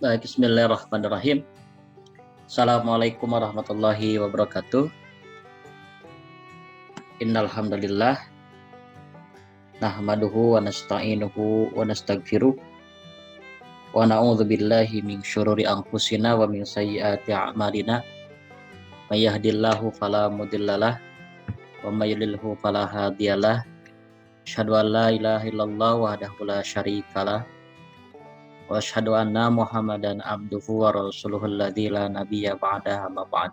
Baik, bismillahirrahmanirrahim. Assalamualaikum warahmatullahi wabarakatuh. Innal hamdalillah nahmaduhu wa nasta'inuhu wa nastaghfiruh wa na'udzu billahi min syururi anfusina wa min sayyiati a'malina. May yahdihillahu fala mudhillalah wa may yudlilhu fala hadiyalah. Asyhadu an la ilaha illallah wahdahu la syarikalah wa asyhadu anna Muhammadan abduhu wa rasuluhu alladzi la nabiyya ba'da amma ba'd.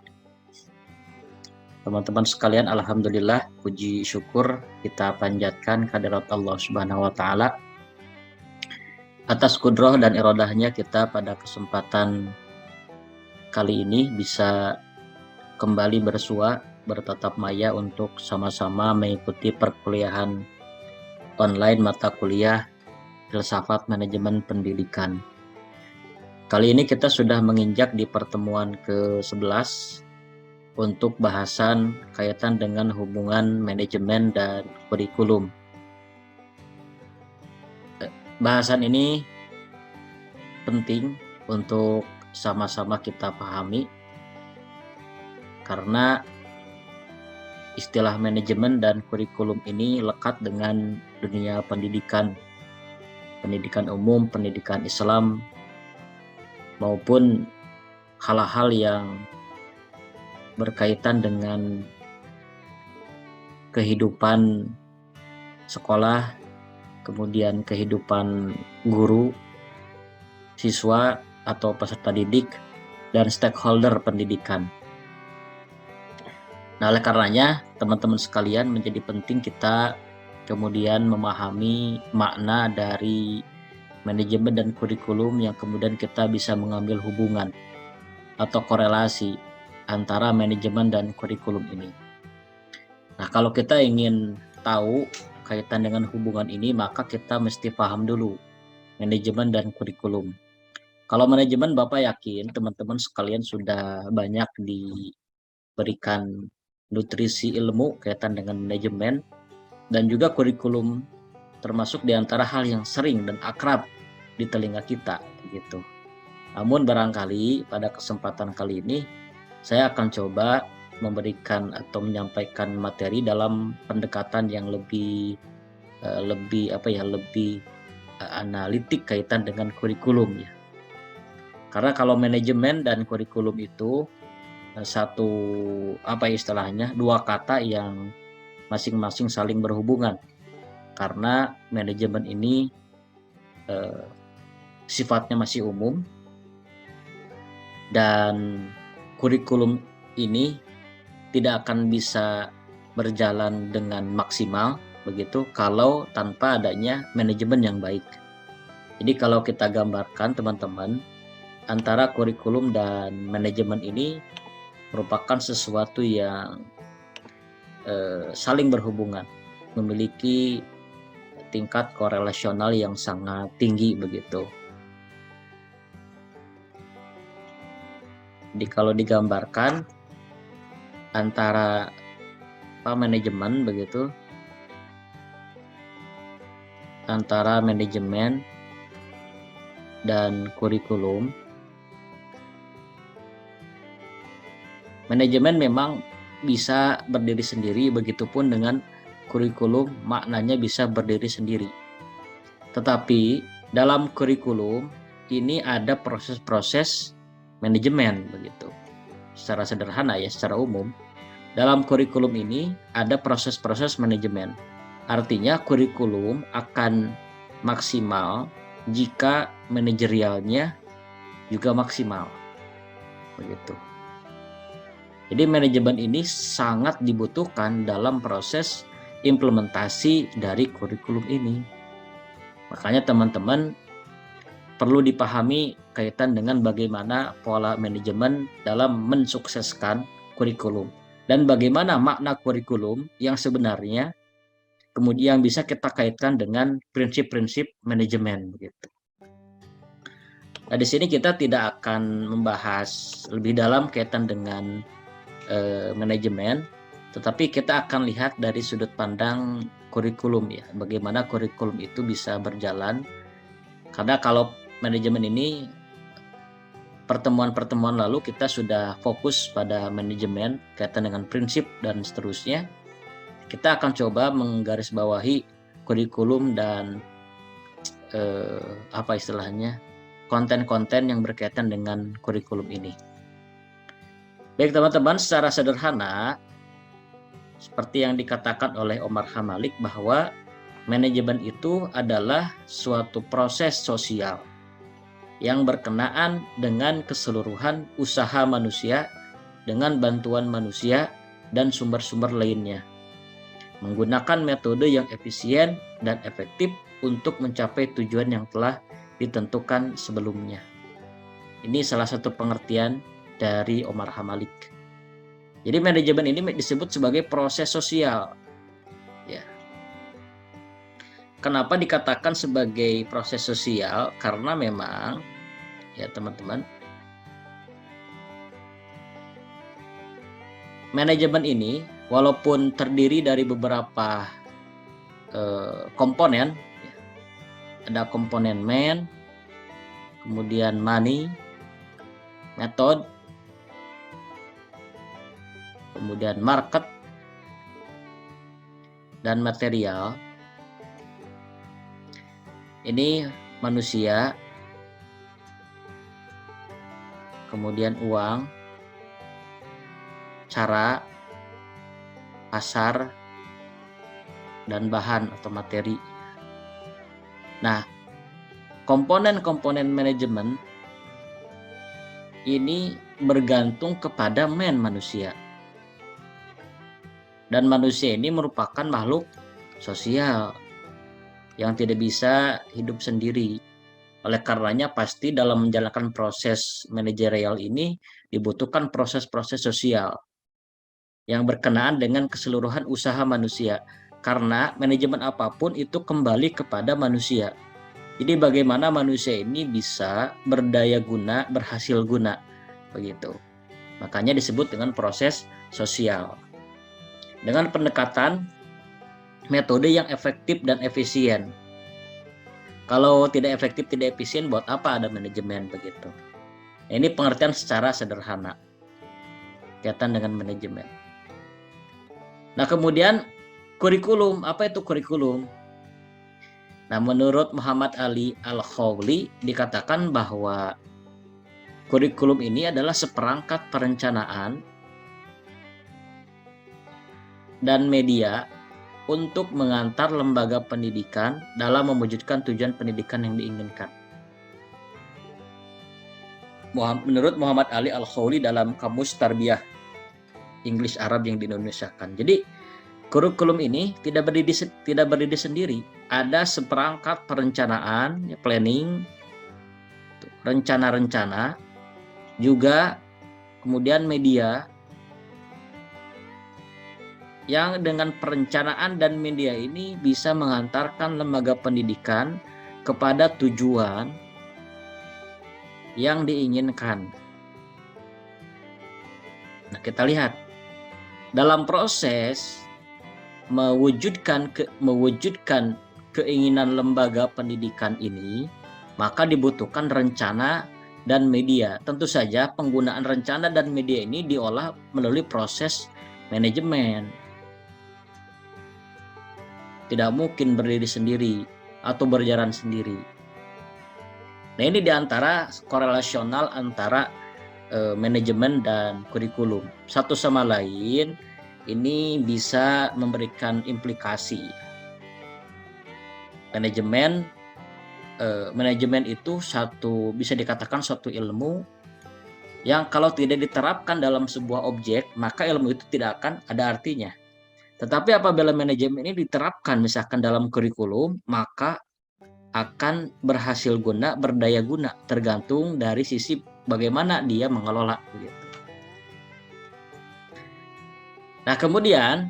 Teman-teman sekalian, alhamdulillah, puji syukur kita panjatkan kehadirat Allah Subhanahu wa taala atas kudroh dan irodahnya kita pada kesempatan kali ini bisa kembali bersua bertatap maya untuk sama-sama mengikuti perkuliahan online mata kuliah Filsafat Manajemen Pendidikan. Kali ini kita sudah menginjak di pertemuan ke-11 untuk bahasan kaitan dengan hubungan manajemen dan kurikulum. Bahasan ini penting untuk sama-sama kita pahami karena istilah manajemen dan kurikulum ini lekat dengan dunia pendidikan umum, pendidikan Islam, maupun hal-hal yang berkaitan dengan kehidupan sekolah, kemudian kehidupan guru, siswa atau peserta didik, dan stakeholder pendidikan. Nah, oleh karenanya, teman-teman sekalian, menjadi penting kita kemudian memahami makna dari manajemen dan kurikulum yang kemudian kita bisa mengambil hubungan atau korelasi antara manajemen dan kurikulum ini. Nah, kalau kita ingin tahu kaitan dengan hubungan ini, maka kita mesti paham dulu manajemen dan kurikulum. Kalau manajemen, Bapak yakin teman-teman sekalian sudah banyak diberikan nutrisi ilmu kaitan dengan manajemen, dan juga kurikulum termasuk diantara hal yang sering dan akrab di telinga kita gitu. Namun barangkali pada kesempatan kali ini saya akan coba memberikan atau menyampaikan materi dalam pendekatan yang lebih analitik kaitan dengan kurikulum ya. Karena kalau manajemen dan kurikulum itu dua kata yang masing-masing saling berhubungan, karena manajemen ini sifatnya masih umum dan kurikulum ini tidak akan bisa berjalan dengan maksimal begitu kalau tanpa adanya manajemen yang baik. Jadi kalau kita gambarkan teman-teman, antara kurikulum dan manajemen ini merupakan sesuatu yang saling berhubungan, memiliki tingkat korelasional yang sangat tinggi begitu. Jadi kalau digambarkan antara manajemen begitu, antara manajemen dan kurikulum. Manajemen memang bisa berdiri sendiri, begitupun dengan kurikulum maknanya bisa berdiri sendiri. Tetapi dalam kurikulum ini ada proses-proses manajemen begitu. Secara sederhana ya, secara umum, dalam kurikulum ini ada proses-proses manajemen. Artinya kurikulum akan maksimal jika manajerialnya juga maksimal. Begitu. Jadi manajemen ini sangat dibutuhkan dalam proses implementasi dari kurikulum ini. Makanya teman-teman perlu dipahami kaitan dengan bagaimana pola manajemen dalam mensukseskan kurikulum dan bagaimana makna kurikulum yang sebenarnya kemudian bisa kita kaitkan dengan prinsip-prinsip manajemen begitu. Nah, di sini kita tidak akan membahas lebih dalam kaitan dengan manajemen, tetapi kita akan lihat dari sudut pandang kurikulum ya, bagaimana kurikulum itu bisa berjalan. Karena kalau manajemen ini pertemuan-pertemuan lalu kita sudah fokus pada manajemen kaitan dengan prinsip dan seterusnya. Kita akan coba menggarisbawahi kurikulum dan apa istilahnya, konten-konten yang berkaitan dengan kurikulum ini. Baik teman-teman, secara sederhana seperti yang dikatakan oleh Omar Hamalik bahwa manajemen itu adalah suatu proses sosial yang berkenaan dengan keseluruhan usaha manusia dengan bantuan manusia dan sumber-sumber lainnya, menggunakan metode yang efisien dan efektif untuk mencapai tujuan yang telah ditentukan sebelumnya. Ini salah satu pengertian dari Omar Hamalik. Jadi manajemen ini disebut sebagai proses sosial. Ya. Kenapa dikatakan sebagai proses sosial? Karena memang ya teman-teman, manajemen ini walaupun terdiri dari beberapa komponen, ya, ada komponen man, kemudian money, method, kemudian market, dan material. Ini manusia, kemudian uang, cara, pasar, dan bahan atau materi. Nah, komponen-komponen manajemen ini bergantung kepada manusia. Dan manusia ini merupakan makhluk sosial yang tidak bisa hidup sendiri. Oleh karenanya pasti dalam menjalankan proses manajerial ini dibutuhkan proses-proses sosial yang berkenaan dengan keseluruhan usaha manusia. Karena manajemen apapun itu kembali kepada manusia. Jadi bagaimana manusia ini bisa berdaya guna, berhasil guna, begitu. Makanya disebut dengan proses sosial. Dengan pendekatan metode yang efektif dan efisien. Kalau tidak efektif, tidak efisien, buat apa ada manajemen begitu? Nah, ini pengertian secara sederhana kaitan dengan manajemen. Nah, kemudian kurikulum, apa itu kurikulum? Nah, menurut Muhammad Ali Al-Khawli dikatakan bahwa kurikulum ini adalah seperangkat perencanaan dan media untuk mengantar lembaga pendidikan dalam mewujudkan tujuan pendidikan yang diinginkan. Menurut Muhammad Ali Al-Khawli dalam Kamus Tarbiyah Inggris Arab yang diindonesiakan. Jadi kurikulum ini tidak berdiri sendiri. Ada seperangkat perencanaan, planning, rencana-rencana, juga kemudian media yang dengan perencanaan dan media ini bisa mengantarkan lembaga pendidikan kepada tujuan yang diinginkan. Nah, kita lihat dalam proses mewujudkan keinginan lembaga pendidikan ini, maka dibutuhkan rencana dan media. Tentu saja penggunaan rencana dan media ini diolah melalui proses manajemen. Tidak mungkin berdiri sendiri atau berjalan sendiri. Nah, ini diantara korelasional antara manajemen dan kurikulum. Satu sama lain ini bisa memberikan implikasi. Manajemen itu bisa dikatakan suatu ilmu yang kalau tidak diterapkan dalam sebuah objek, maka ilmu itu tidak akan ada artinya. Tetapi apabila manajemen ini diterapkan misalkan dalam kurikulum, maka akan berhasil guna, berdaya guna, tergantung dari sisi bagaimana dia mengelola. Gitu. Nah, kemudian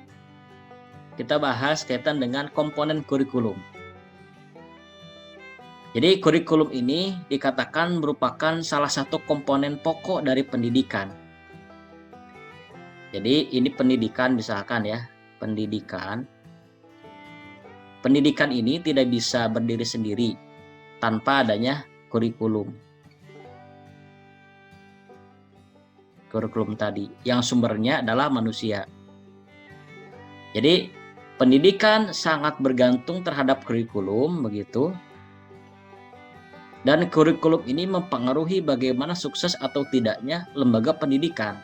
kita bahas kaitan dengan komponen kurikulum. Jadi kurikulum ini dikatakan merupakan salah satu komponen pokok dari pendidikan. Jadi ini pendidikan misalkan ya, pendidikan ini tidak bisa berdiri sendiri tanpa adanya kurikulum. kurikulum tadi, yang sumbernya adalah manusia. Jadi pendidikan sangat bergantung terhadap kurikulum begitu. Dan kurikulum ini mempengaruhi bagaimana sukses atau tidaknya lembaga pendidikan.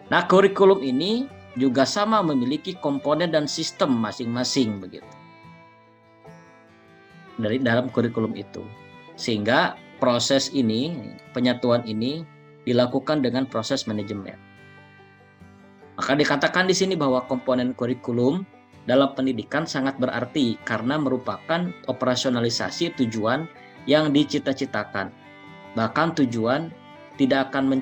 Nah, kurikulum ini juga sama memiliki komponen dan sistem masing-masing begitu. Dari dalam kurikulum itu. Sehingga proses ini, penyatuan ini dilakukan dengan proses manajemen. Maka dikatakan di sini bahwa komponen kurikulum dalam pendidikan sangat berarti karena merupakan operasionalisasi tujuan yang dicita-citakan. Bahkan tujuan tidak akan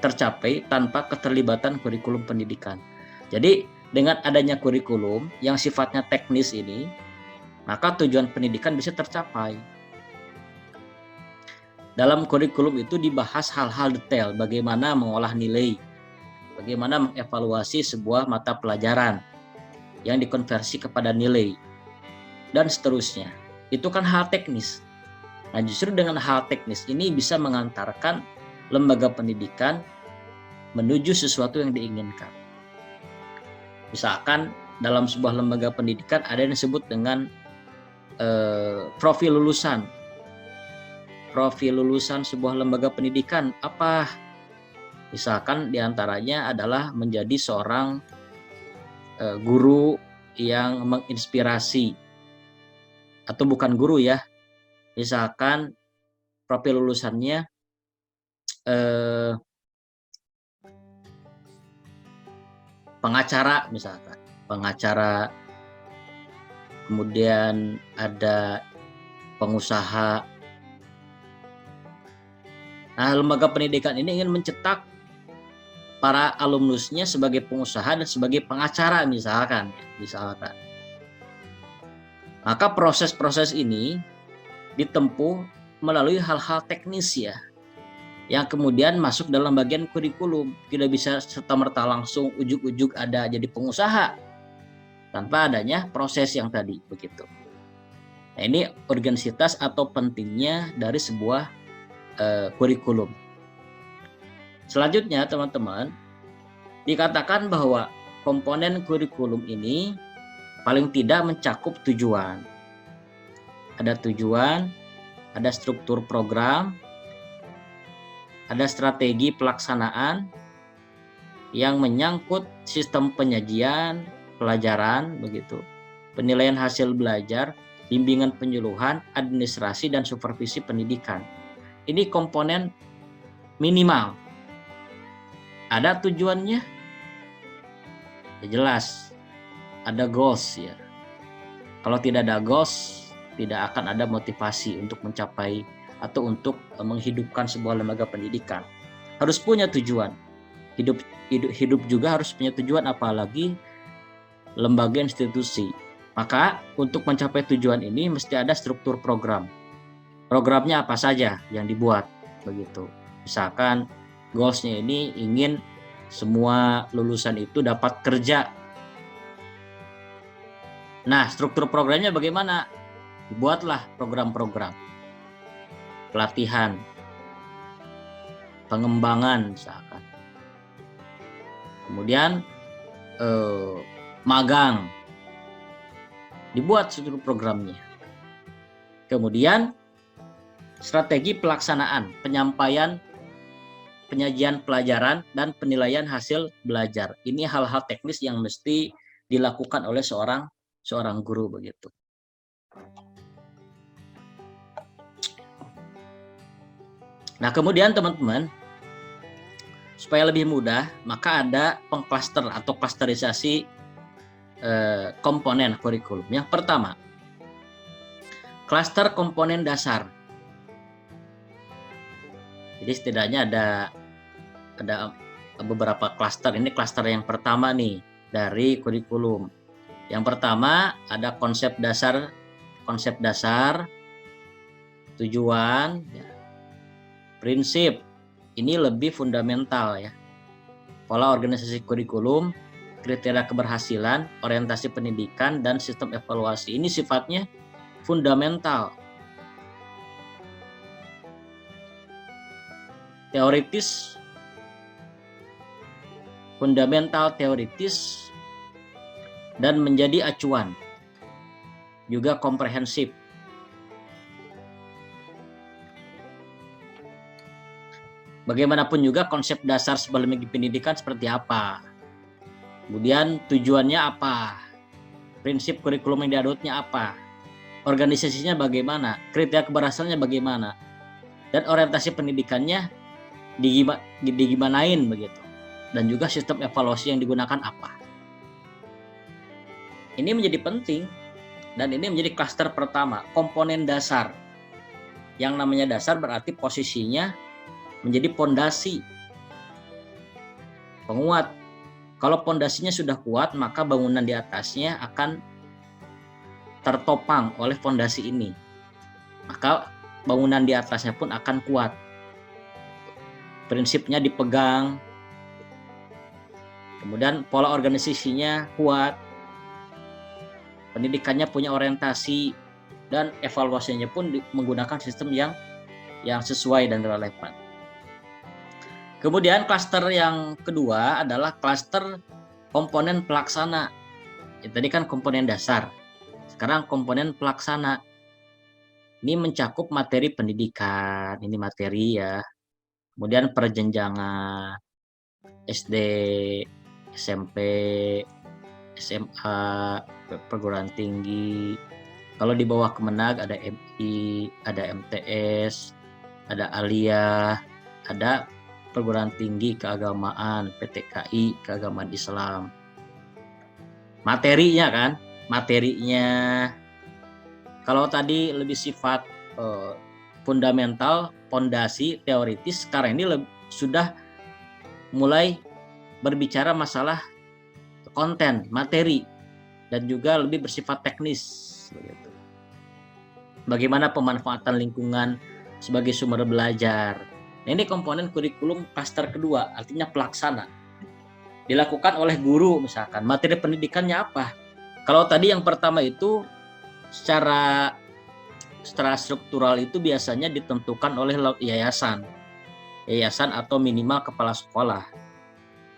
tercapai tanpa keterlibatan kurikulum pendidikan. Jadi dengan adanya kurikulum yang sifatnya teknis ini, maka tujuan pendidikan bisa tercapai. Dalam kurikulum itu dibahas hal-hal detail, bagaimana mengolah nilai, bagaimana mengevaluasi sebuah mata pelajaran yang dikonversi kepada nilai, dan seterusnya. Itu kan hal teknis. Nah, justru dengan hal teknis ini bisa mengantarkan lembaga pendidikan menuju sesuatu yang diinginkan. Misalkan dalam sebuah lembaga pendidikan ada yang disebut dengan profil lulusan. Profil lulusan sebuah lembaga pendidikan apa? Misalkan diantaranya adalah menjadi seorang guru yang menginspirasi, atau bukan guru ya, misalkan profil lulusannya pengacara, misalkan pengacara, kemudian ada pengusaha. Nah, lembaga pendidikan ini ingin mencetak para alumnusnya sebagai pengusaha dan sebagai pengacara misalkan. Maka proses-proses ini ditempuh melalui hal-hal teknis ya, yang kemudian masuk dalam bagian kurikulum. Tidak bisa serta-merta langsung ujuk-ujuk ada jadi pengusaha tanpa adanya proses yang tadi begitu. Nah, ini urgensitas atau pentingnya dari sebuah kurikulum. Selanjutnya teman-teman, dikatakan bahwa komponen kurikulum ini paling tidak mencakup tujuan. Ada tujuan, ada struktur program, ada strategi pelaksanaan yang menyangkut sistem penyajian pelajaran begitu, penilaian hasil belajar, bimbingan penyuluhan, administrasi dan supervisi pendidikan. Ini komponen minimal. Ada tujuannya? Ya jelas. Ada goals ya. Kalau tidak ada goals, tidak akan ada motivasi untuk mencapai atau untuk menghidupkan sebuah lembaga pendidikan. Harus punya tujuan. Hidup juga harus punya tujuan, apalagi lembaga institusi. Maka untuk mencapai tujuan ini mesti ada struktur program. Programnya apa saja yang dibuat begitu. Misalkan goals-nya ini ingin semua lulusan itu dapat kerja. Nah, struktur programnya bagaimana? Dibuatlah program-program pelatihan, pengembangan misalkan. Kemudian magang. Dibuat struktur programnya. Kemudian strategi pelaksanaan, penyajian pelajaran dan penilaian hasil belajar. Ini hal-hal teknis yang mesti dilakukan oleh seorang guru begitu. Nah, kemudian teman-teman, supaya lebih mudah, maka ada pengklaster atau klasterisasi komponen kurikulum. Yang pertama, klaster komponen dasar. Jadi setidaknya ada beberapa klaster. Ini klaster yang pertama nih dari kurikulum. Yang pertama ada konsep dasar, tujuan, ya. Prinsip. Ini lebih fundamental ya. Pola organisasi kurikulum, kriteria keberhasilan, orientasi pendidikan, dan sistem evaluasi. Ini sifatnya fundamental. Teoritis fundamental teoritis, dan menjadi acuan, juga komprehensif. Bagaimanapun juga konsep dasar sebelum pendidikan seperti apa, kemudian tujuannya apa, prinsip kurikulum yang diadoptnya apa, organisasinya bagaimana, kriteria keberhasilannya bagaimana, dan orientasi pendidikannya digimanain begitu, dan juga sistem evaluasi yang digunakan apa. Ini menjadi penting, dan ini menjadi klaster pertama, komponen dasar. Yang namanya dasar berarti posisinya menjadi pondasi, penguat. Kalau pondasinya sudah kuat, maka bangunan di atasnya akan tertopang oleh pondasi ini. Maka bangunan di atasnya pun akan kuat. Prinsipnya dipegang, kemudian pola organisasinya kuat, pendidikannya punya orientasi, dan evaluasinya pun menggunakan sistem yang sesuai dan relevan. Kemudian klaster yang kedua adalah klaster komponen pelaksana. Tadi kan komponen dasar, sekarang komponen pelaksana. Ini mencakup materi pendidikan, ini materi ya. Kemudian perjenjangan SD, SMP, SMA, perguruan tinggi. Kalau di bawah Kemenag ada MI, ada MTS, ada Aliyah, ada perguruan tinggi keagamaan, PTKI, keagamaan Islam. Materinya kan, materinya kalau tadi lebih sifat fundamental, pondasi, teoritis, sekarang ini sudah mulai berbicara masalah konten, materi, dan juga lebih bersifat teknis. Begitu. Bagaimana pemanfaatan lingkungan sebagai sumber belajar. Nah, ini komponen kurikulum klaster kedua, artinya pelaksana. Dilakukan oleh guru misalkan. Materi pendidikannya apa? Kalau tadi yang pertama itu secara struktural itu biasanya ditentukan oleh yayasan atau minimal kepala sekolah.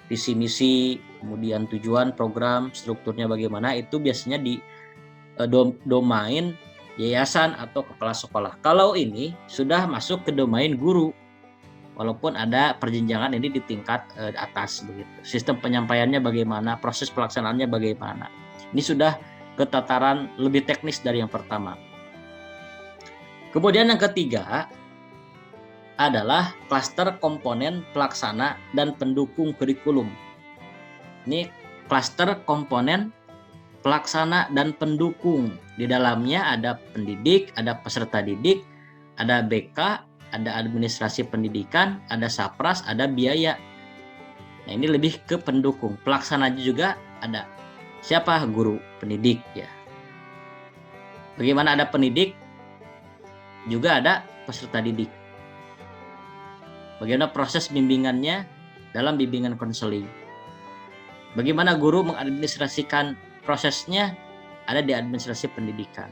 Visi misi, kemudian tujuan program, strukturnya bagaimana, itu biasanya di domain yayasan atau kepala sekolah. Kalau ini sudah masuk ke domain guru, walaupun ada perjenjangan ini di tingkat atas begitu. Sistem penyampaiannya bagaimana, proses pelaksanaannya bagaimana. Ini sudah ke tataran lebih teknis dari yang pertama. Kemudian yang ketiga adalah klaster komponen pelaksana dan pendukung kurikulum. Ini klaster komponen pelaksana dan pendukung. Di dalamnya ada pendidik, ada peserta didik, ada BK, ada administrasi pendidikan, ada sapras, ada biaya. Nah, ini lebih ke pendukung. Pelaksananya juga ada. Siapa? Guru pendidik ya. Bagaimana ada pendidik? Juga ada peserta didik. Bagaimana proses bimbingannya dalam bimbingan konseling. Bagaimana guru mengadministrasikan prosesnya ada di administrasi pendidikan.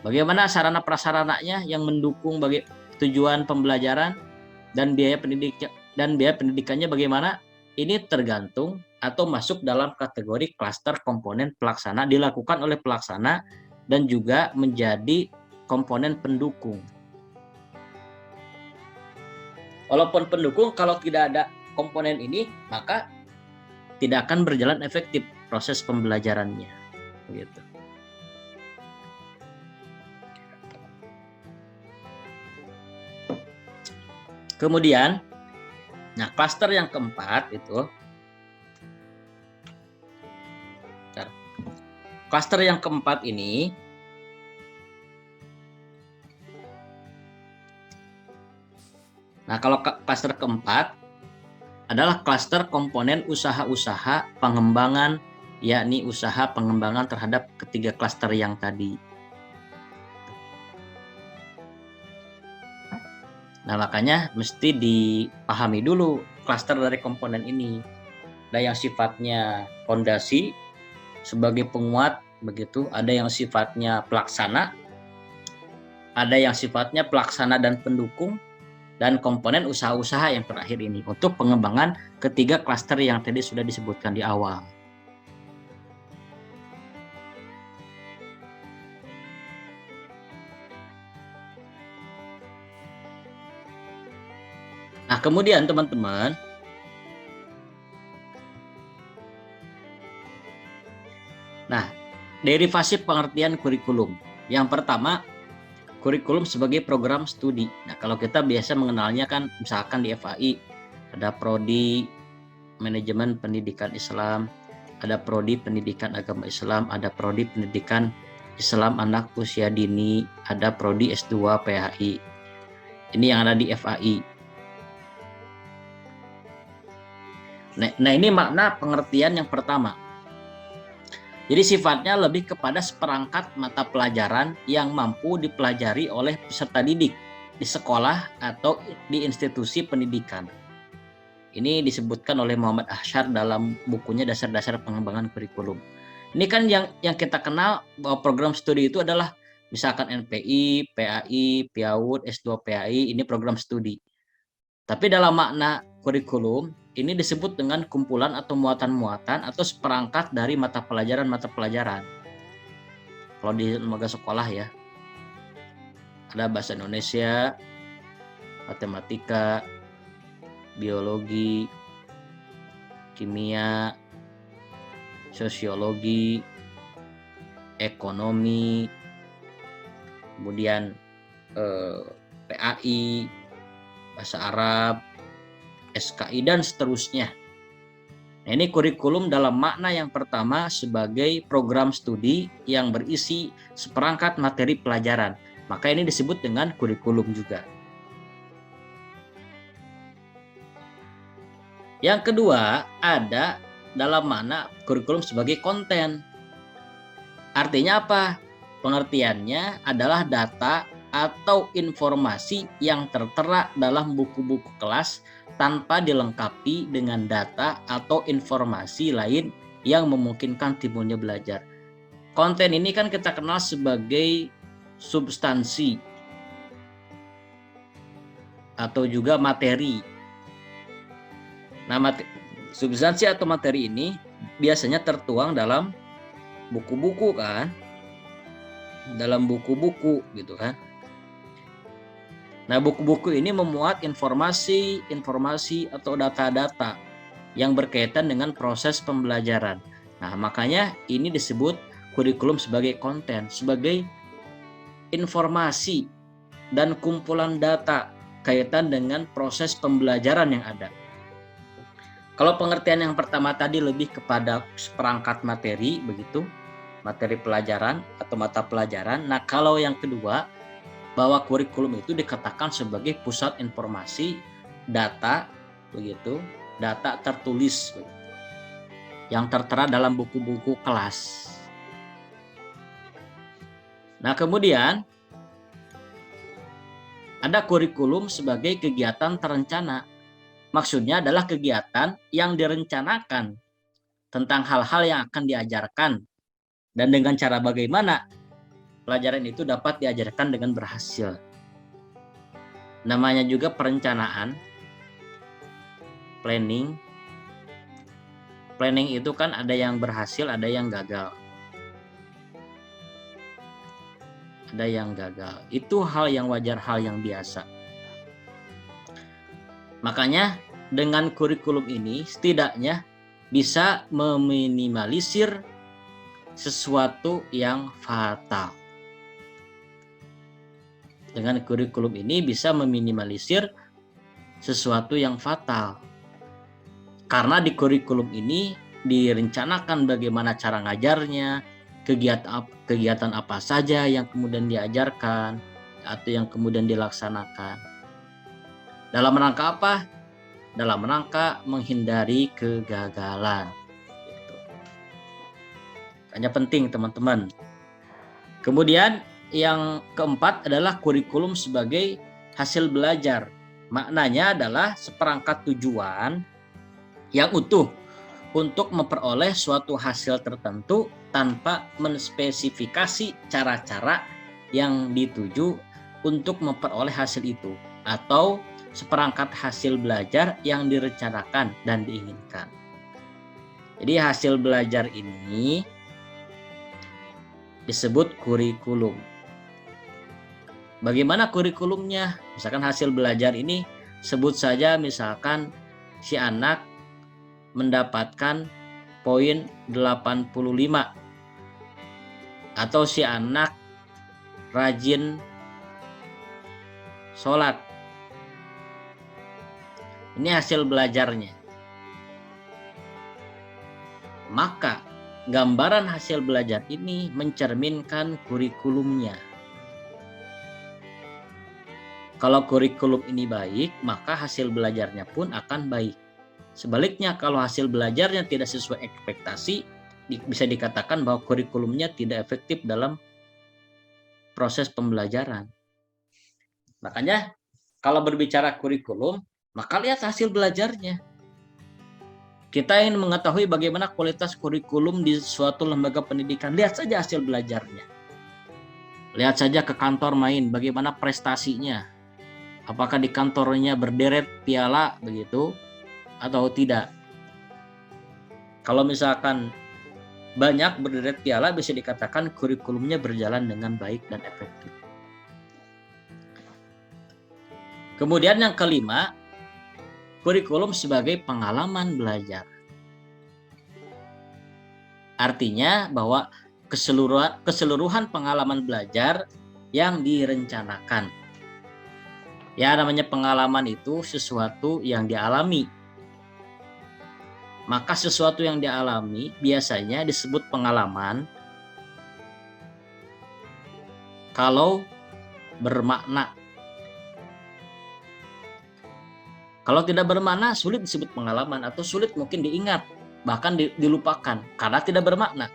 Bagaimana sarana prasarananya yang mendukung bagi tujuan pembelajaran dan biaya pendidikannya bagaimana? Ini tergantung atau masuk dalam kategori klaster komponen pelaksana, dilakukan oleh pelaksana dan juga menjadi komponen pendukung. Walaupun pendukung, kalau tidak ada komponen ini, maka tidak akan berjalan efektif proses pembelajarannya. Begitu. Kemudian, nah klaster yang keempat itu, klaster yang keempat ini nah kalau klaster keempat adalah klaster komponen usaha-usaha pengembangan, yakni usaha pengembangan terhadap ketiga klaster yang tadi. Nah, makanya mesti dipahami dulu klaster dari komponen ini. Ada yang sifatnya fondasi sebagai penguat begitu, ada yang sifatnya pelaksana, ada yang sifatnya pelaksana dan pendukung, dan komponen usaha-usaha yang terakhir ini untuk pengembangan ketiga klaster yang tadi sudah disebutkan di awal. Nah, kemudian teman-teman, derivasi pengertian kurikulum. Yang pertama, kurikulum sebagai program studi. Nah, kalau kita biasa mengenalnya kan misalkan di FAI ada prodi manajemen pendidikan Islam, ada prodi pendidikan agama Islam, ada prodi pendidikan Islam anak usia dini, ada prodi S2 PHI. Ini yang ada di FAI. Nah, ini makna pengertian yang pertama. Jadi sifatnya lebih kepada seperangkat mata pelajaran yang mampu dipelajari oleh peserta didik di sekolah atau di institusi pendidikan. Ini disebutkan oleh Muhammad Ahsyar dalam bukunya Dasar-Dasar Pengembangan Kurikulum. Ini kan yang kita kenal bahwa program studi itu adalah misalkan NPI, PAI, PIAUD, S2 PAI, ini program studi. Tapi dalam makna kurikulum, ini disebut dengan kumpulan atau muatan-muatan atau seperangkat dari mata pelajaran. Kalau di lembaga sekolah ya, ada bahasa Indonesia, matematika, biologi, kimia, sosiologi, ekonomi, kemudian PAI, bahasa Arab, SKI, dan seterusnya. Nah, ini kurikulum dalam makna yang pertama sebagai program studi yang berisi seperangkat materi pelajaran. Maka ini disebut dengan kurikulum juga. Yang kedua, ada dalam makna kurikulum sebagai konten. Artinya apa? Pengertiannya adalah data atau informasi yang tertera dalam buku-buku kelas tanpa dilengkapi dengan data atau informasi lain yang memungkinkan timbulnya belajar. Konten ini kan kita kenal sebagai substansi atau juga materi. Nah, substansi atau materi ini biasanya tertuang dalam buku-buku kan, dalam buku-buku gitu kan. Nah, buku-buku ini memuat informasi atau data-data yang berkaitan dengan proses pembelajaran. Nah, makanya ini disebut kurikulum sebagai konten, sebagai informasi dan kumpulan data kaitan dengan proses pembelajaran yang ada. Kalau pengertian yang pertama tadi lebih kepada seperangkat materi, begitu, materi pelajaran atau mata pelajaran. Nah, kalau yang kedua, bahwa kurikulum itu dikatakan sebagai pusat informasi data, begitu, data tertulis begitu, yang tertera dalam buku-buku kelas. Nah, kemudian ada kurikulum sebagai kegiatan terencana. Maksudnya adalah kegiatan yang direncanakan tentang hal-hal yang akan diajarkan dan dengan cara bagaimana pelajaran itu dapat diajarkan dengan berhasil. Namanya juga perencanaan, planning. Planning itu kan ada yang berhasil, ada yang gagal. Ada yang gagal. Itu hal yang wajar, hal yang biasa. Makanya dengan kurikulum ini setidaknya bisa meminimalisir sesuatu yang fatal. Dengan kurikulum ini bisa meminimalisir sesuatu yang fatal. Karena di kurikulum ini direncanakan bagaimana cara ngajarnya, kegiatan apa saja yang kemudian diajarkan atau yang kemudian dilaksanakan. Dalam rangka apa? Dalam rangka menghindari kegagalan. Gitu. Hanya penting teman-teman. Kemudian yang keempat adalah kurikulum sebagai hasil belajar. Maknanya adalah seperangkat tujuan yang utuh untuk memperoleh suatu hasil tertentu tanpa menspesifikasi cara-cara yang dituju untuk memperoleh hasil itu, atau seperangkat hasil belajar yang direncanakan dan diinginkan. Jadi hasil belajar ini disebut kurikulum. Bagaimana kurikulumnya? Misalkan hasil belajar ini sebut saja misalkan si anak mendapatkan poin 85 atau si anak rajin sholat. Ini hasil belajarnya. Maka gambaran hasil belajar ini mencerminkan kurikulumnya. Kalau kurikulum ini baik, maka hasil belajarnya pun akan baik. Sebaliknya, kalau hasil belajarnya tidak sesuai ekspektasi, bisa dikatakan bahwa kurikulumnya tidak efektif dalam proses pembelajaran. Makanya, kalau berbicara kurikulum, maka lihat hasil belajarnya. Kita ingin mengetahui bagaimana kualitas kurikulum di suatu lembaga pendidikan. Lihat saja hasil belajarnya. Lihat saja ke kantor main, bagaimana prestasinya. Apakah di kantornya berderet piala begitu atau tidak? Kalau misalkan banyak berderet piala, bisa dikatakan kurikulumnya berjalan dengan baik dan efektif. Kemudian yang kelima, kurikulum sebagai pengalaman belajar. Artinya bahwa keseluruhan pengalaman belajar yang direncanakan. Ya, namanya pengalaman itu sesuatu yang dialami. Maka sesuatu yang dialami biasanya disebut pengalaman kalau bermakna. Kalau tidak bermakna sulit disebut pengalaman atau sulit mungkin diingat, bahkan dilupakan karena tidak bermakna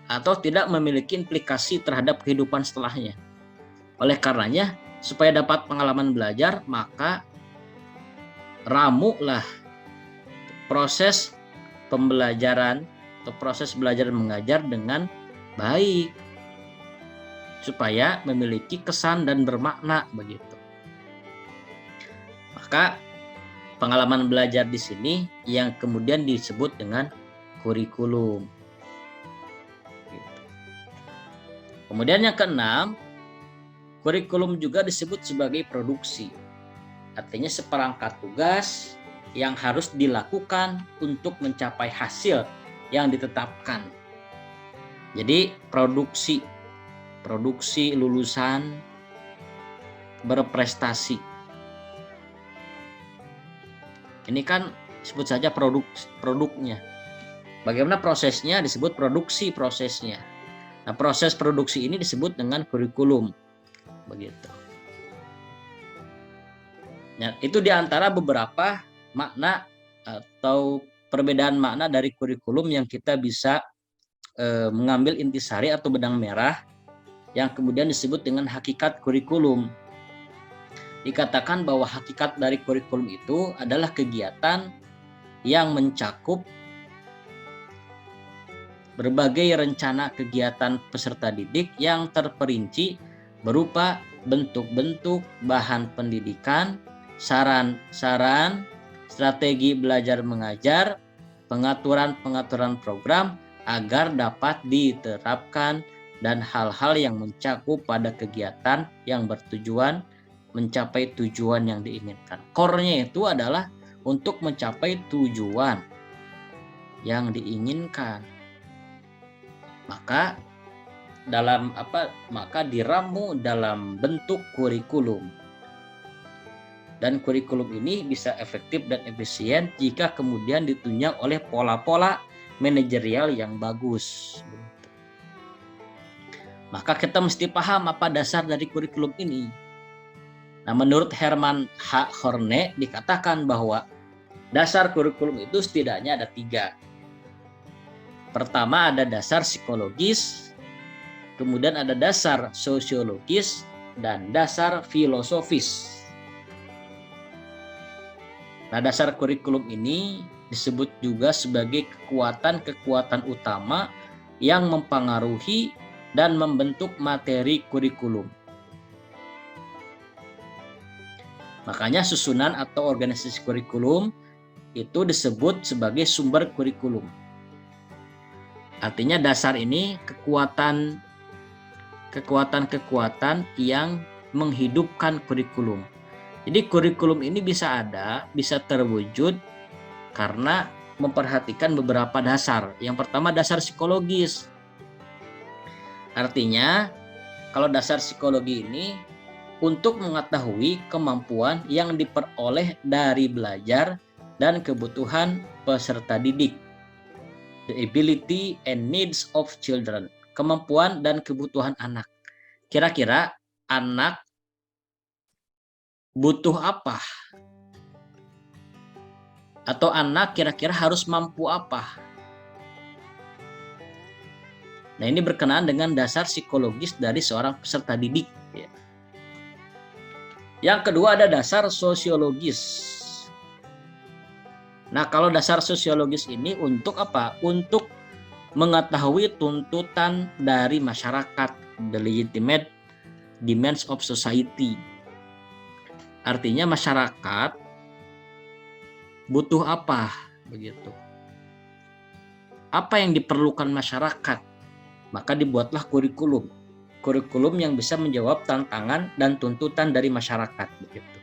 atau tidak memiliki implikasi terhadap kehidupan setelahnya. Oleh karenanya, supaya dapat pengalaman belajar, maka ramulah proses pembelajaran atau proses belajar mengajar dengan baik supaya memiliki kesan dan bermakna begitu. Maka pengalaman belajar di sini yang kemudian disebut dengan kurikulum. Kemudian yang keenam, kurikulum juga disebut sebagai produksi. Artinya seperangkat tugas yang harus dilakukan untuk mencapai hasil yang ditetapkan. Jadi produksi lulusan berprestasi. Ini kan sebut saja produknya. Bagaimana prosesnya disebut produksi prosesnya. Nah, proses produksi ini disebut dengan kurikulum. Begitu. Nah, itu diantara beberapa makna atau perbedaan makna dari kurikulum yang kita bisa mengambil intisari atau benang merah yang kemudian disebut dengan hakikat kurikulum. Dikatakan bahwa hakikat dari kurikulum itu adalah kegiatan yang mencakup berbagai rencana kegiatan peserta didik yang terperinci berupa bentuk-bentuk bahan pendidikan, saran-saran, strategi belajar mengajar, pengaturan-pengaturan program agar dapat diterapkan dan hal-hal yang mencakup pada kegiatan yang bertujuan mencapai tujuan yang diinginkan. Core-nya itu adalah untuk mencapai tujuan yang diinginkan. Maka diramu dalam bentuk kurikulum. Dan kurikulum ini bisa efektif dan efisien jika kemudian ditunjang oleh pola-pola manajerial yang bagus. Maka kita mesti paham apa dasar dari kurikulum ini. Nah, menurut Herman H. Horne dikatakan bahwa dasar kurikulum itu setidaknya ada 3. Pertama ada dasar psikologis, kemudian ada dasar sosiologis, dan dasar filosofis. Nah, dasar kurikulum ini disebut juga sebagai kekuatan-kekuatan utama yang mempengaruhi dan membentuk materi kurikulum. Makanya susunan atau organisasi kurikulum itu disebut sebagai sumber kurikulum. Artinya dasar ini kekuatan yang menghidupkan kurikulum. Jadi kurikulum ini bisa terwujud karena memperhatikan beberapa dasar. Yang pertama dasar psikologis. Artinya kalau dasar psikologi ini untuk mengetahui kemampuan yang diperoleh dari belajar dan kebutuhan peserta didik. The ability and needs of children. Kemampuan dan kebutuhan anak. Kira-kira anak butuh apa? Atau anak kira-kira harus mampu apa? Nah, ini berkenaan dengan dasar psikologis dari seorang peserta didik. Yang kedua ada dasar sosiologis. Nah, kalau dasar sosiologis ini untuk apa? Untuk mengetahui tuntutan dari masyarakat, the legitimate demands of society. Artinya masyarakat butuh apa, begitu. Apa yang diperlukan masyarakat? Maka dibuatlah kurikulum. Kurikulum yang bisa menjawab tantangan dan tuntutan dari masyarakat, begitu.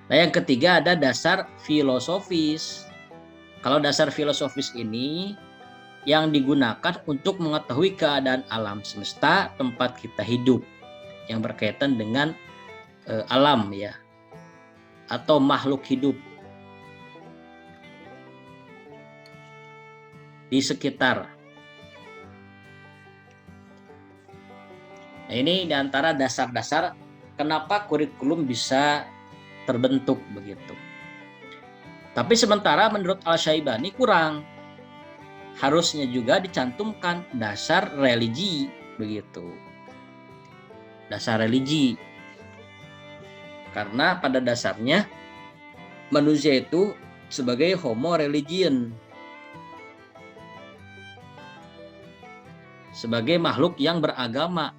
Nah, yang ketiga ada dasar filosofis. Kalau dasar filosofis ini yang digunakan untuk mengetahui keadaan alam semesta tempat kita hidup yang berkaitan dengan alam ya, atau makhluk hidup di sekitar. Nah, ini diantara dasar-dasar kenapa kurikulum bisa terbentuk begitu. Tapi sementara menurut Al-Syaibani kurang. Harusnya juga dicantumkan dasar religi begitu. Dasar religi. Karena pada dasarnya manusia itu sebagai homo religion. Sebagai makhluk yang beragama.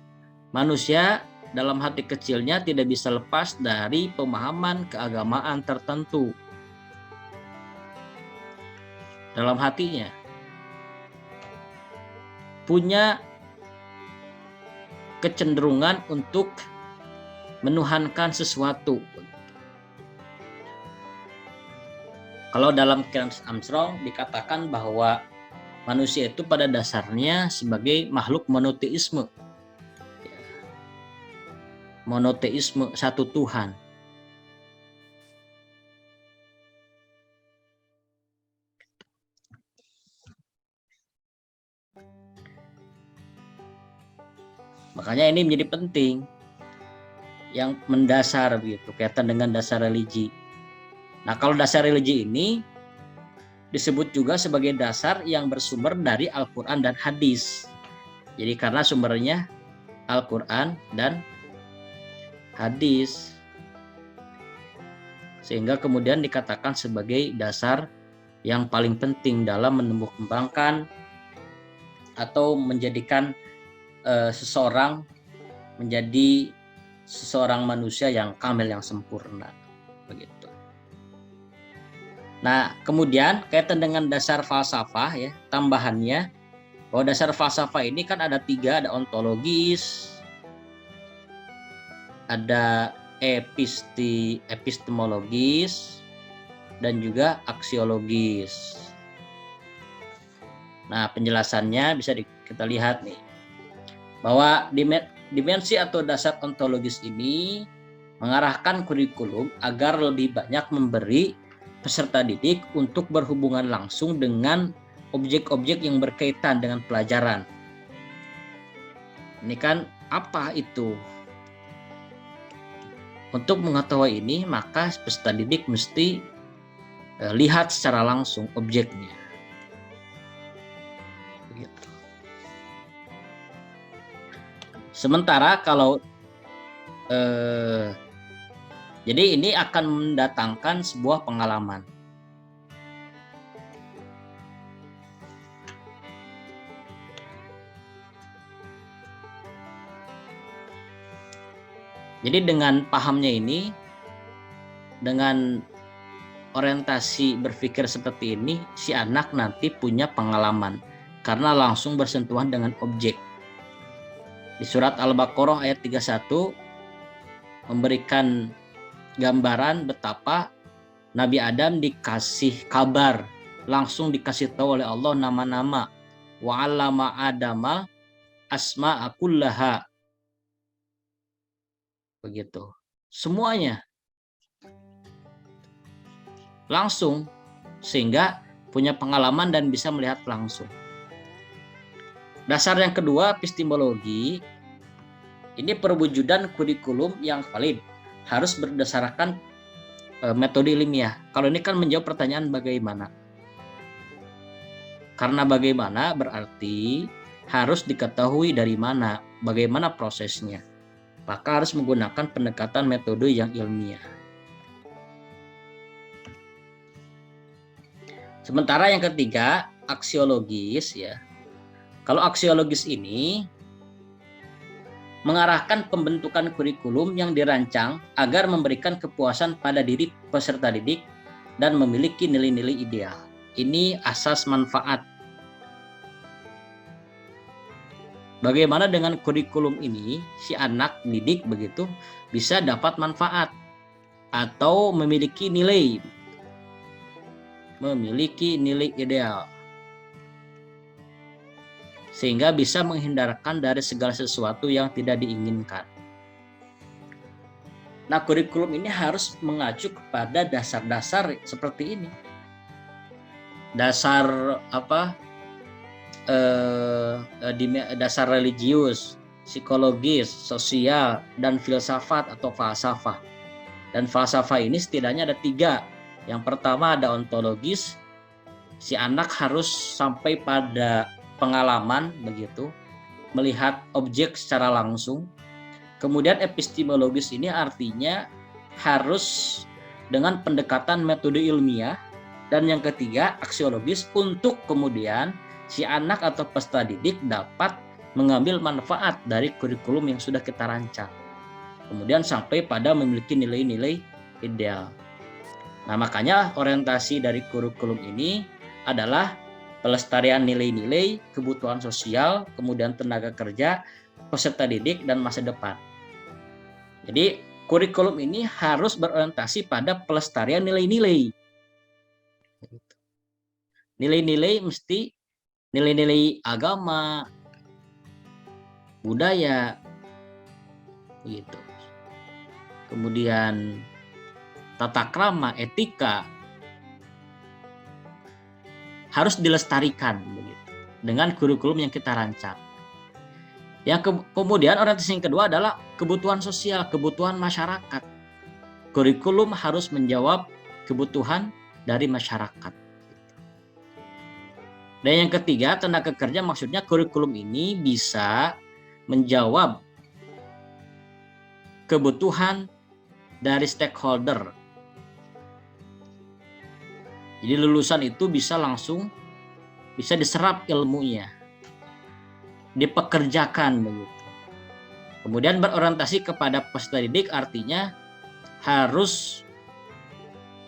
Manusia dalam hati kecilnya tidak bisa lepas dari pemahaman keagamaan tertentu. Dalam hatinya punya kecenderungan untuk menuhankan sesuatu. Kalau dalam Clarence Armstrong dikatakan bahwa manusia itu pada dasarnya sebagai makhluk monoteisme. Monoteisme, satu Tuhan. Makanya ini menjadi penting yang mendasar gitu, kaitan dengan dasar religi. Nah, kalau dasar religi ini disebut juga sebagai dasar yang bersumber dari Al-Quran dan hadis. Jadi karena sumbernya Al-Quran dan hadis, sehingga kemudian dikatakan sebagai dasar yang paling penting dalam menumbuh kembangkan atau menjadikan seseorang menjadi seseorang manusia yang kamil, yang sempurna begitu. Nah, kemudian kaitan dengan dasar falsafah ya, tambahannya bahwa dasar falsafah ini kan ada 3, ada ontologis, ada epistemologis, dan juga aksiologis. Nah, penjelasannya bisa kita lihat nih, bahwa dimensi atau dasar ontologis ini mengarahkan kurikulum agar lebih banyak memberi peserta didik untuk berhubungan langsung dengan objek-objek yang berkaitan dengan pelajaran. Ini kan apa itu? Untuk mengetahui ini, maka peserta didik mesti lihat secara langsung objeknya. Begitu. Sementara kalau jadi ini akan mendatangkan sebuah pengalaman. Jadi dengan pahamnya ini, dengan orientasi berpikir seperti ini, si anak nanti punya pengalaman karena langsung bersentuhan dengan objek. Di surat Al-Baqarah ayat 31 memberikan gambaran betapa Nabi Adam dikasih kabar, langsung dikasih tahu oleh Allah nama-nama. Wa 'allama Adama asma'a kullaha. Begitu. Semuanya langsung, sehingga punya pengalaman dan bisa melihat langsung. Dasar yang kedua, epistemologi. Ini perwujudan kurikulum yang valid, harus berdasarkan metode ilmiah. Kalau ini kan menjawab pertanyaan bagaimana. Karena bagaimana berarti harus diketahui dari mana, bagaimana prosesnya. Maka harus menggunakan pendekatan metode yang ilmiah. Sementara yang ketiga, aksiologis ya. Kalau aksiologis ini mengarahkan pembentukan kurikulum yang dirancang agar memberikan kepuasan pada diri peserta didik dan memiliki nilai-nilai ideal. Ini asas manfaat. Bagaimana dengan kurikulum ini si anak didik begitu bisa dapat manfaat atau memiliki nilai ideal, sehingga bisa menghindarkan dari segala sesuatu yang tidak diinginkan. Nah, kurikulum ini harus mengacu kepada dasar-dasar seperti ini. Dasar dasar religius, psikologis, sosial, dan filsafat atau falsafah. Dan falsafah ini setidaknya ada 3. Yang pertama ada ontologis, si anak harus sampai pada pengalaman begitu, melihat objek secara langsung. Kemudian epistemologis ini artinya harus dengan pendekatan metode ilmiah. Dan yang ketiga aksiologis, untuk kemudian si anak atau peserta didik dapat mengambil manfaat dari kurikulum yang sudah kita rancang. Kemudian sampai pada memiliki nilai-nilai ideal. Nah, makanya orientasi dari kurikulum ini adalah pelestarian nilai-nilai, kebutuhan sosial, kemudian tenaga kerja, peserta didik, dan masa depan. Jadi kurikulum ini harus berorientasi pada pelestarian nilai-nilai. Nilai-nilai mesti nilai-nilai agama, budaya, gitu. Kemudian tata krama, etika harus dilestarikan begitu dengan kurikulum yang kita rancang. Yang kemudian orientasi yang kedua adalah kebutuhan sosial, kebutuhan masyarakat. Kurikulum harus menjawab kebutuhan dari masyarakat. Dan yang ketiga, tenaga kerja, maksudnya kurikulum ini bisa menjawab kebutuhan dari stakeholder. Jadi lulusan itu bisa diserap ilmunya, dipekerjakan begitu. Kemudian berorientasi kepada peserta didik artinya harus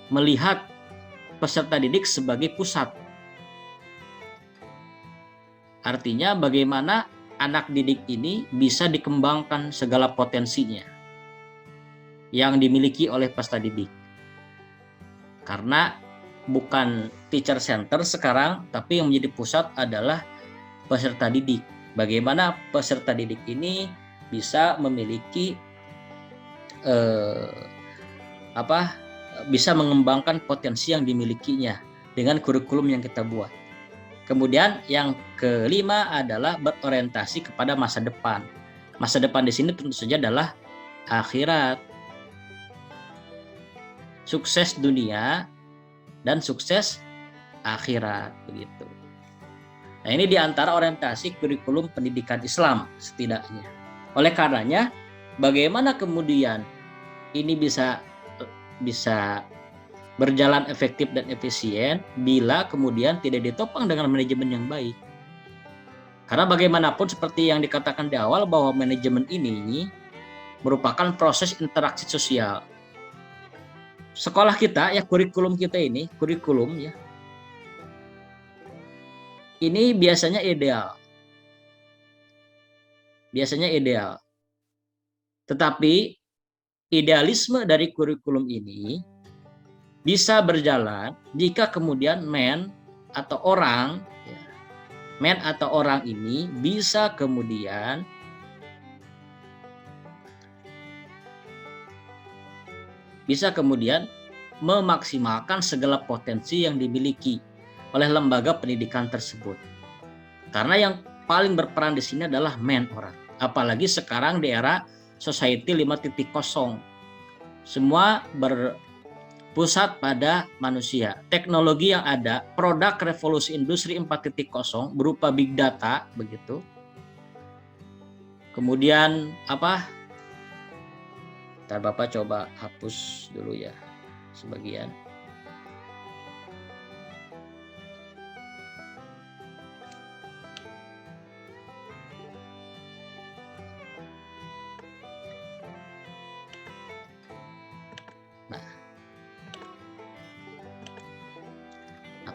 melihat peserta didik sebagai pusat. Artinya bagaimana anak didik ini bisa dikembangkan segala potensinya yang dimiliki oleh peserta didik. Karena bukan teacher center sekarang, tapi yang menjadi pusat adalah peserta didik. Bagaimana peserta didik ini bisa memiliki bisa mengembangkan potensi yang dimilikinya dengan kurikulum yang kita buat. Kemudian yang kelima adalah berorientasi kepada masa depan. Masa depan di sini tentu saja adalah akhirat, sukses dunia dan sukses akhirat begitu. Nah, ini diantara orientasi kurikulum pendidikan Islam setidaknya. Oleh karenanya, bagaimana kemudian ini bisa berjalan efektif dan efisien bila kemudian tidak ditopang dengan manajemen yang baik. Karena bagaimanapun seperti yang dikatakan di awal bahwa manajemen ini merupakan proses interaksi sosial. sekolah kita ya, kurikulum kita ini, kurikulum ya, ini biasanya ideal. Biasanya ideal. Tetapi idealisme dari kurikulum ini bisa berjalan jika kemudian atau orang ini bisa kemudian memaksimalkan segala potensi yang dimiliki oleh lembaga pendidikan tersebut. Karena yang paling berperan di sini adalah orang. Apalagi sekarang di era Society 5.0, semua berpusat pada manusia. Teknologi yang ada, produk revolusi industri 4.0 berupa big data, begitu. Kemudian Ntar Bapak coba hapus dulu ya sebagian.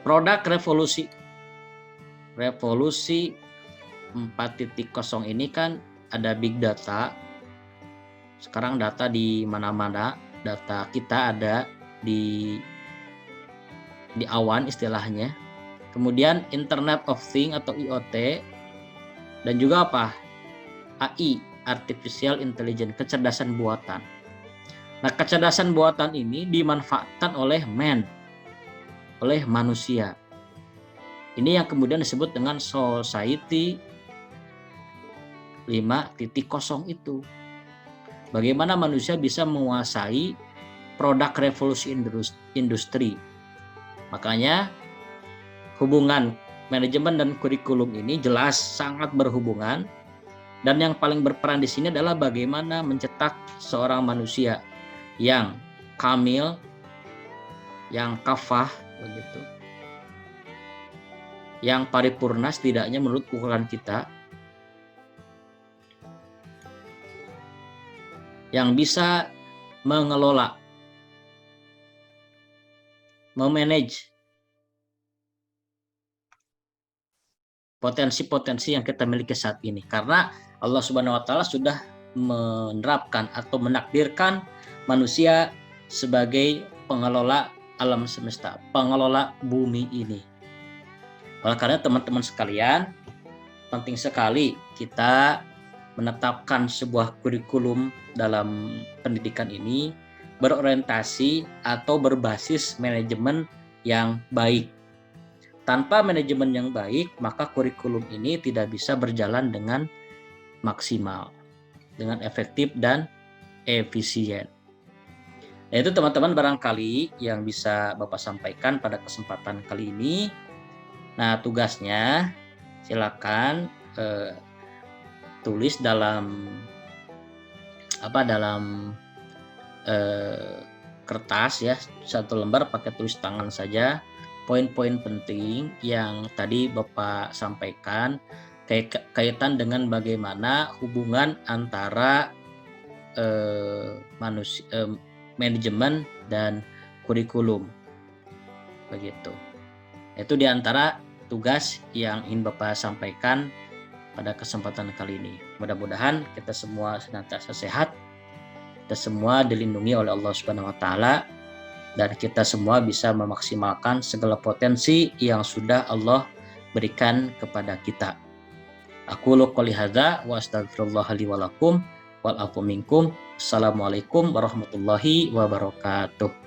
Produk revolusi 4.0 ini kan ada big data. Sekarang data di mana-mana, data kita ada di awan istilahnya. Kemudian Internet of Things atau IoT, dan juga AI, Artificial Intelligence, kecerdasan buatan. Nah, kecerdasan buatan ini dimanfaatkan oleh manusia. Ini yang kemudian disebut dengan Society 5.0 itu. Bagaimana manusia bisa menguasai produk revolusi industri. Makanya hubungan manajemen dan kurikulum ini jelas sangat berhubungan, dan yang paling berperan di sini adalah bagaimana mencetak seorang manusia yang kamil, yang kafah, begitu, yang paripurna setidaknya menurut ukuran kita, yang bisa mengelola, memanage potensi-potensi yang kita miliki saat ini. Karena Allah Subhanahu wa Ta'ala sudah menerapkan atau menakdirkan manusia sebagai pengelola alam semesta, pengelola bumi ini. Oleh karena teman-teman sekalian, penting sekali kita menetapkan sebuah kurikulum dalam pendidikan ini berorientasi atau berbasis manajemen yang baik. Tanpa manajemen yang baik, maka kurikulum ini tidak bisa berjalan dengan maksimal, dengan efektif dan efisien. Nah, itu teman-teman barangkali yang bisa Bapak sampaikan pada kesempatan kali ini. Nah, tugasnya silakan tulis dalam kertas ya, satu lembar pakai tulis tangan saja, poin-poin penting yang tadi Bapak sampaikan kaitan dengan bagaimana hubungan antara manajemen dan kurikulum, begitu. Itu diantara tugas yang ingin Bapak sampaikan pada kesempatan kali ini. Mudah-mudahan kita semua senantiasa sehat, kita semua dilindungi oleh Allah Subhanahu wa Ta'ala, dan kita semua bisa memaksimalkan segala potensi yang sudah Allah berikan kepada kita. Aqulu qouli hadza wa astaghfirullah li wa lakum wal afu minkum. Assalamualaikum warahmatullahi wabarakatuh.